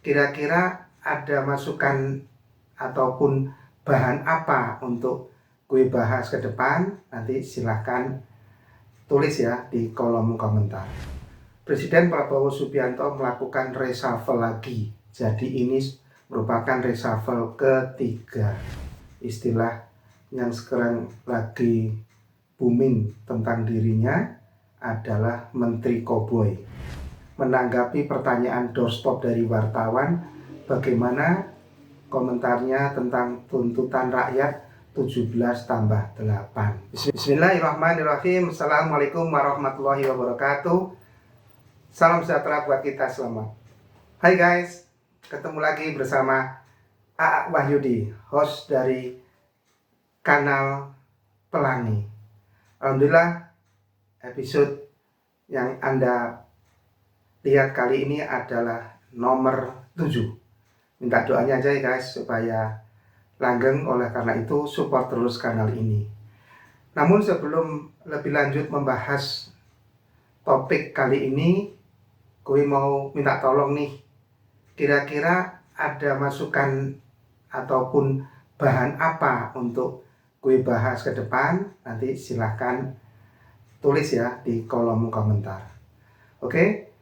Kira-kira ada masukan ataupun bahan apa untuk gue bahas ke depan? Nanti silahkan tulis ya di kolom komentar. Presiden Prabowo Subianto melakukan reshuffle lagi. Jadi ini merupakan reshuffle ketiga. Istilah yang sekarang lagi booming tentang dirinya adalah Menteri Koboi. Menanggapi pertanyaan doorstop dari wartawan, bagaimana komentarnya tentang tuntutan rakyat 17+8. Bismillahirrahmanirrahim. Assalamualaikum warahmatullahi wabarakatuh. Salam sejahtera buat kita semua. Hai guys, ketemu lagi bersama Aa Wahyudi, host dari kanal Pelangi. Alhamdulillah, episode yang Anda lihat kali ini adalah nomor 7. Minta doanya aja ya guys, supaya langgeng. Oleh karena itu support terus kanal ini. Namun sebelum lebih lanjut membahas topik kali ini, gue mau minta tolong nih. Kira-kira ada masukan ataupun bahan apa untuk gue bahas ke depan? Nanti silahkan tulis ya di kolom komentar. Oke,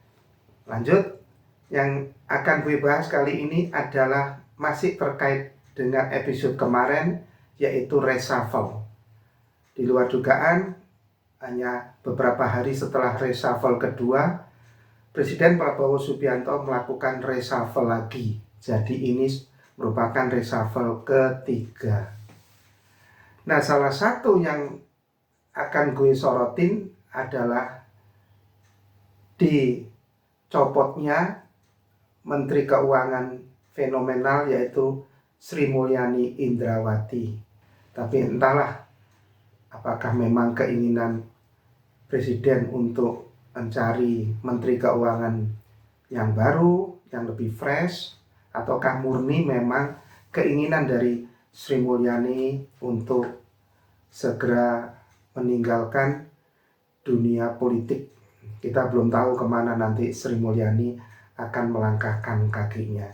lanjut. Yang akan gue bahas kali ini adalah masih terkait dengan episode kemarin, yaitu reshuffle. Di luar dugaan, hanya beberapa hari setelah reshuffle kedua, Presiden Prabowo Subianto melakukan reshuffle lagi. Jadi ini merupakan reshuffle ketiga. Nah, salah satu yang akan gue sorotin adalah dicopotnya Menteri Keuangan fenomenal, yaitu Sri Mulyani Indrawati. Tapi entahlah apakah memang keinginan Presiden untuk mencari Menteri Keuangan yang baru, yang lebih fresh, ataukah murni memang keinginan dari Sri Mulyani untuk segera meninggalkan dunia politik. Kita belum tahu kemana nanti Sri Mulyani akan melangkahkan kakinya.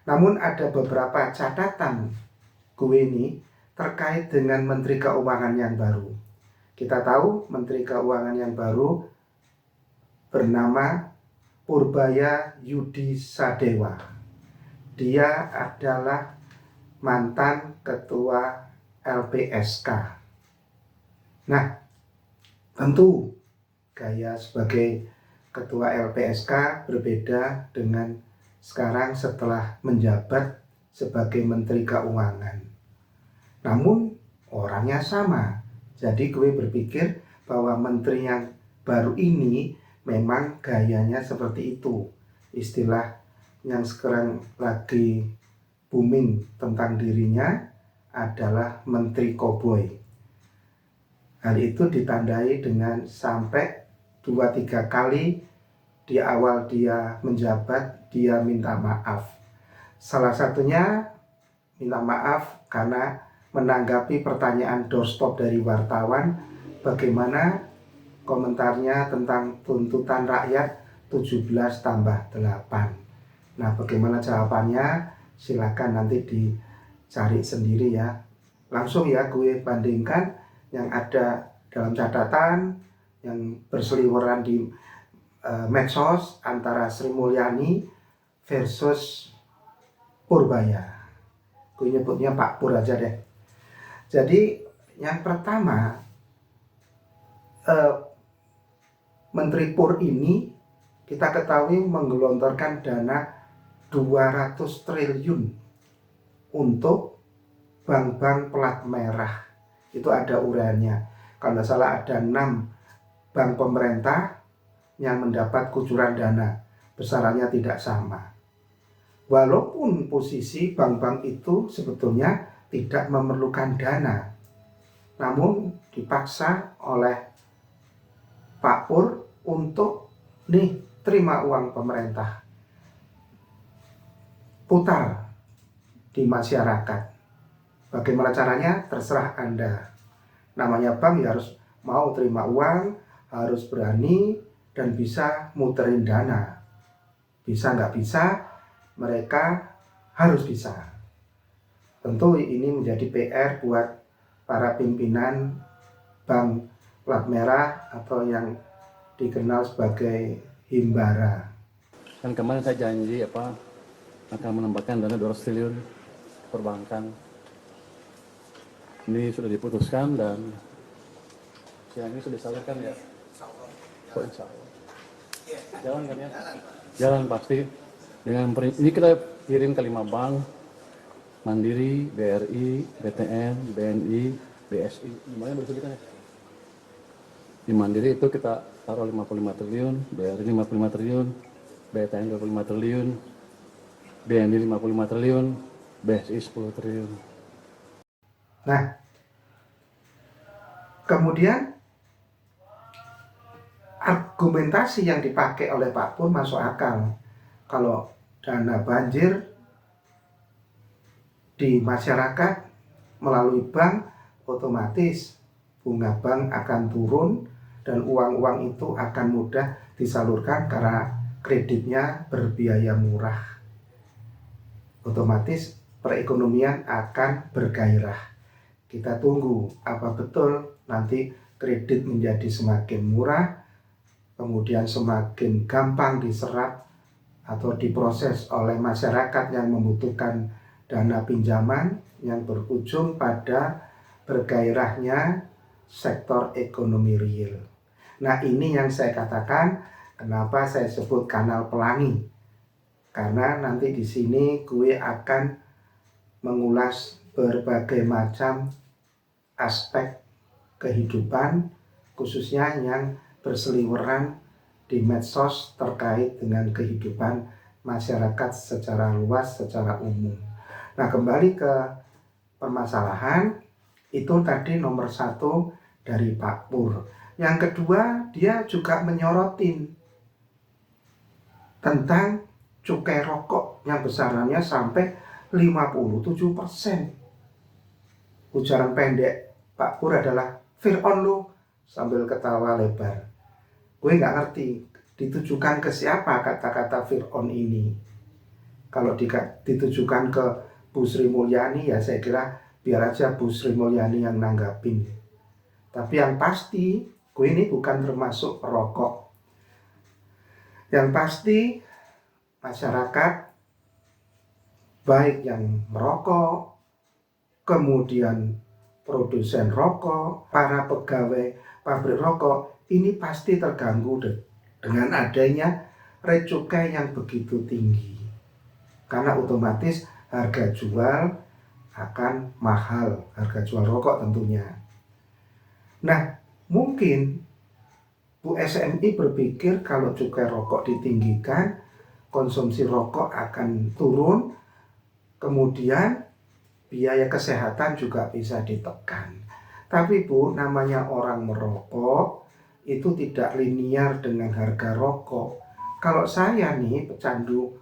Namun ada beberapa catatan gue ini terkait dengan Menteri Keuangan yang baru. Kita tahu Menteri Keuangan yang baru bernama Purbaya Yudi Sadewa. Dia adalah mantan ketua LPSK. Nah, tentu gaya sebagai ketua LPSK berbeda dengan sekarang setelah menjabat sebagai Menteri Keuangan. Namun orangnya sama. Jadi gue berpikir bahwa menteri yang baru ini memang gayanya seperti itu. Istilah yang sekarang lagi booming tentang dirinya adalah Menteri Koboi. Hal itu ditandai dengan sampai 2-3 kali di awal dia menjabat, dia minta maaf. Salah satunya minta maaf karena menanggapi pertanyaan doorstop dari wartawan, bagaimana komentarnya tentang tuntutan rakyat 17+8. Nah, bagaimana jawabannya? Silakan nanti dicari sendiri ya. Langsung ya gue bandingkan yang ada dalam catatan yang berseliweran di medsos antara Sri Mulyani versus Purbaya. Gue nyebutnya Pak Pur aja deh. Jadi yang pertama, Menteri Pur ini kita ketahui menggelontorkan dana 200 triliun untuk bank-bank plat merah. Itu ada uraiannya. Kalau tidak salah ada 6 bank pemerintah yang mendapat kucuran dana, besarannya tidak sama. Walaupun posisi bank-bank itu sebetulnya tidak memerlukan dana, namun dipaksa oleh Pak Pur untuk terima uang pemerintah, putar di masyarakat. Bagaimana caranya? Terserah Anda. Namanya bank ya harus mau terima uang, harus berani dan bisa muterin dana. Bisa nggak bisa, mereka harus bisa. Tentu ini menjadi PR buat para pimpinan bank plat merah atau yang dikenal sebagai Himbara. Kan kemarin saya janji akan menambahkan dana 200 triliun perbankan. Ini sudah diputuskan dan siang ini sudah disalurkan ya. Oh, insya Allah. Jalan kan ya? Jalan pasti. Ini kita kirim ke 5 bank, Mandiri, BRI, BTN, BNI, BSI. Lumayan bersebutan ya. Di Mandiri itu kita taruh 55 triliun, BRI 55 triliun, BTN 25 triliun, BNI 55 triliun, BSI 10 triliun. Nah, kemudian argumentasi yang dipakai oleh Pak Pur masuk akal. Kalau dana banjir di masyarakat melalui bank, otomatis bunga bank akan turun dan uang-uang itu akan mudah disalurkan karena kreditnya berbiaya murah. Otomatis perekonomian akan bergairah. Kita tunggu apa betul nanti kredit menjadi semakin murah, kemudian semakin gampang diserap atau diproses oleh masyarakat yang membutuhkan dana pinjaman yang berujung pada bergairahnya sektor ekonomi real. Nah, ini yang saya katakan kenapa saya sebut kanal pelangi. Karena nanti di sini gue akan mengulas berbagai macam aspek kehidupan, khususnya yang berseliweran di medsos terkait dengan kehidupan masyarakat secara luas, secara umum. Nah, kembali ke permasalahan, itu tadi nomor 1 dari Pak Pur. Yang kedua, dia juga menyorotin tentang cukai rokok yang besarannya sampai 57%. Ujaran pendek Pak Pur adalah Fir'aun lu, sambil ketawa lebar. Gue nggak ngerti ditujukan ke siapa kata-kata Fir'aun ini. Kalau ditujukan ke Bu Sri Mulyani ya saya kira biar aja Bu Sri Mulyani yang nanggapin. Tapi yang pasti gue ini bukan termasuk perokok. Yang pasti masyarakat baik yang merokok, kemudian produsen rokok, para pegawai pabrik rokok, ini pasti terganggu dengan adanya rate cukai yang begitu tinggi. Karena otomatis harga jual akan mahal, harga jual rokok tentunya. Nah, mungkin Bu SMI berpikir kalau cukai rokok ditinggikan, konsumsi rokok akan turun, kemudian biaya kesehatan juga bisa ditekan. Tapi Bu, namanya orang merokok itu tidak linear dengan harga rokok. Kalau saya nih pecandu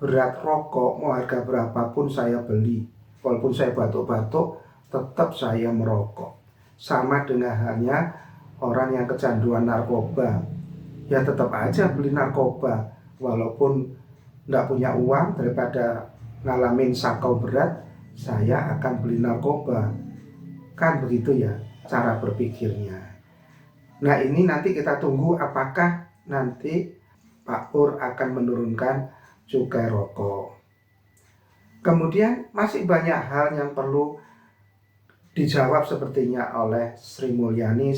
berat rokok, mau harga berapapun saya beli. Walaupun saya batuk-batuk, tetap saya merokok. Sama dengan halnya orang yang kecanduan narkoba. Ya tetap aja beli narkoba. Walaupun tidak punya uang, daripada ngalamin sakau berat, saya akan beli narkoba. Kan begitu ya cara berpikirnya. Nah, ini nanti kita tunggu apakah nanti Pak Pur akan menurunkan cukai rokok. Kemudian masih banyak hal yang perlu dijawab sepertinya oleh Sri Mulyani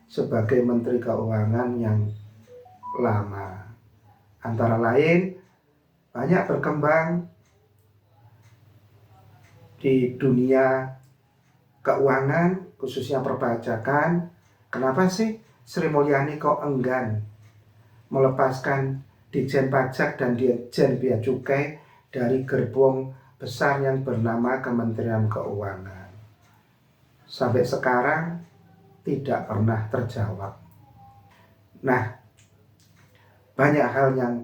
sebagai Menteri Keuangan yang lama. Antara lain banyak berkembang di dunia keuangan, khususnya perpajakan. Kenapa sih Sri Mulyani kok enggan melepaskan Ditjen Pajak dan Ditjen Bea Cukai dari gerbong besar yang bernama Kementerian Keuangan? Sampai sekarang tidak pernah terjawab. Nah, banyak hal yang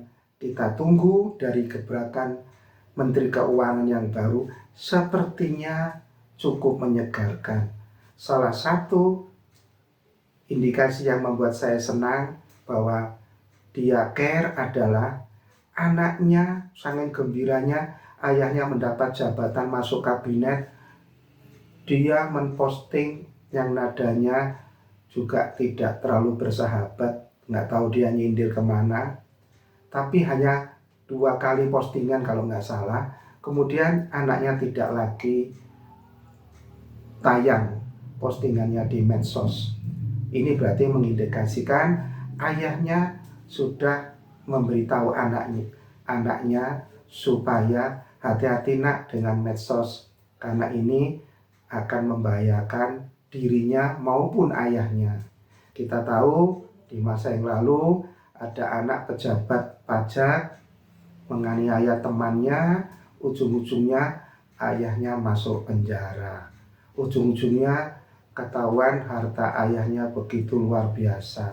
kita tunggu dari gebrakan Menteri Keuangan yang baru, sepertinya cukup menyegarkan. Salah satu indikasi yang membuat saya senang bahwa dia care adalah anaknya sangat gembiranya ayahnya mendapat jabatan masuk kabinet. Dia menposting yang nadanya juga tidak terlalu bersahabat, nggak tahu dia nyindir kemana, tapi hanya 2 kali postingan kalau nggak salah. Kemudian anaknya tidak lagi tayang postingannya di medsos. Ini berarti mengindikasikan ayahnya sudah memberitahu anaknya supaya hati-hati nak dengan medsos, karena ini akan membahayakan dirinya maupun ayahnya. Kita tahu di masa yang lalu ada anak pejabat pajak menganiaya temannya, ujung-ujungnya ayahnya masuk penjara. Ujung-ujungnya ketahuan harta ayahnya begitu luar biasa.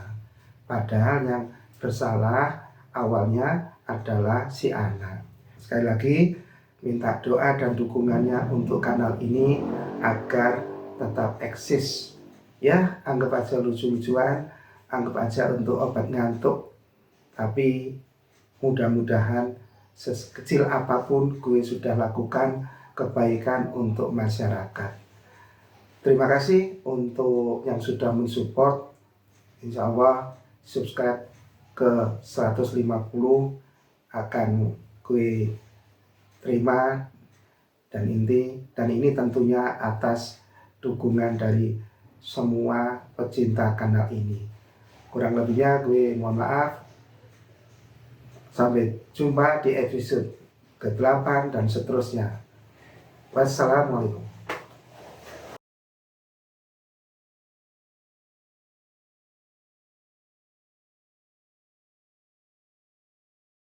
Padahal yang bersalah awalnya adalah si anak. Sekali lagi minta doa dan dukungannya untuk kanal ini agar tetap eksis. Ya, anggap aja lucu-lucuan, anggap aja untuk obat ngantuk. Tapi mudah-mudahan sekecil apapun gue sudah lakukan kebaikan untuk masyarakat. Terima kasih untuk yang sudah mensupport. Insya Allah subscribe ke 150 akan gue terima, dan ini tentunya atas dukungan dari semua pecinta kanal ini. Kurang lebihnya gue mohon maaf. Sampai jumpa di episode ke-8 dan seterusnya. Wassalamualaikum.